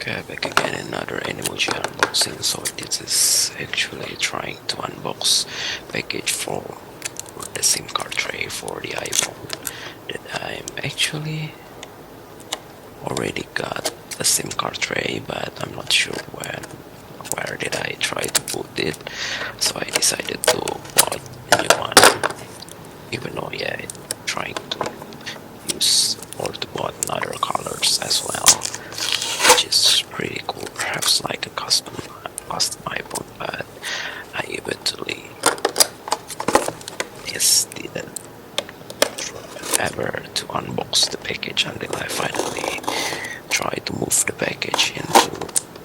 Okay, back again in another Animoji unboxing. So this is actually trying to unbox package for the SIM card tray for the iPhone that I'm actually already got a SIM card tray, but I'm not sure where did I try to put it. So I decided to buy a new one, even though trying to use or to buy other colors as well, which is pretty cool, perhaps like a custom iPhone, but I eventually didn't ever to unbox the package until I finally try to move the package into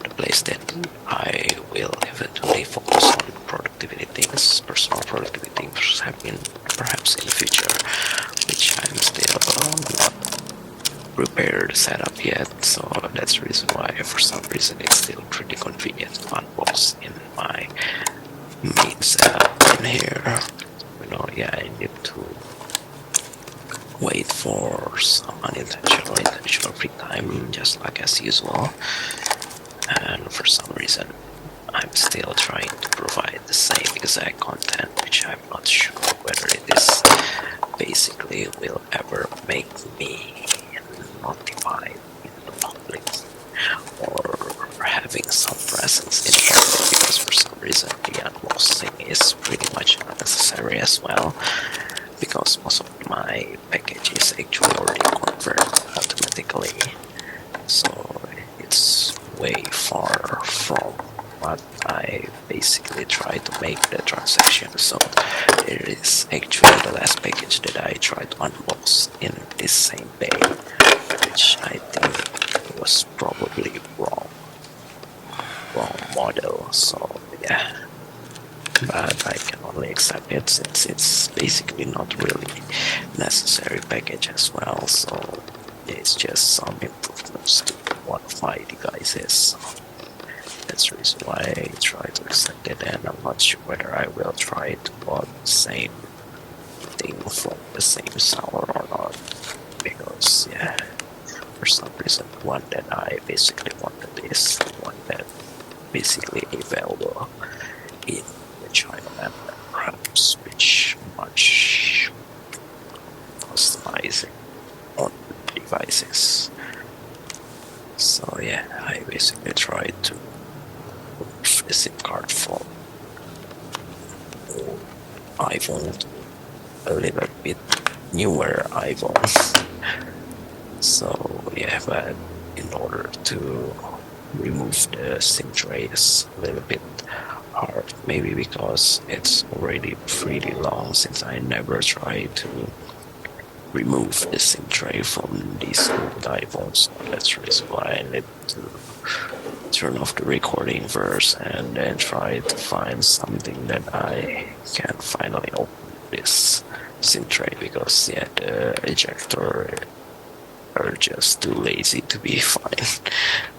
the place that I will eventually focus on productivity things, personal productivity things happen perhaps in the future, which I'm still not prepared setup yet, so that's the reason why for some reason it's still pretty convenient to unbox in my main setup in here. I need to wait for some intentional free time, just like as usual, and for some reason I'm still trying to provide the same exact content, which I'm not sure whether it is basically will ever make me notified in the public or having some presence in here, because for some reason the unboxing is pretty much unnecessary as well, because most of my package is actually already converted automatically, so it's way far from what I basically try to make the transaction. So it is actually the last package that I tried to unbox in this same day, which I think was probably wrong model. So yeah, but I can only accept it since it's basically not really necessary package as well. So it's just some improvements to one of my devices. So that's the reason why I try to accept it, and I'm not sure whether I will try to buy the same thing from the same seller or not, because for some reason the one that I basically wanted is the one that basically available in the China and perhaps which much customizing on devices. So I basically tried to move the SIM card from iPhone to a little bit newer iPhone. So but in order to remove the SIM tray is a little bit hard, maybe because it's already pretty long since I never tried to remove the SIM tray from these old iPhones. So that's the reason why I need to turn off the recording first and then try to find something that I can finally open this SIM tray, because the ejector are just too lazy to be fine.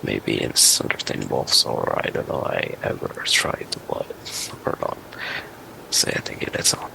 Maybe it's under 10 bucks, or I don't know, I ever tried to buy it or not. So I think that's all.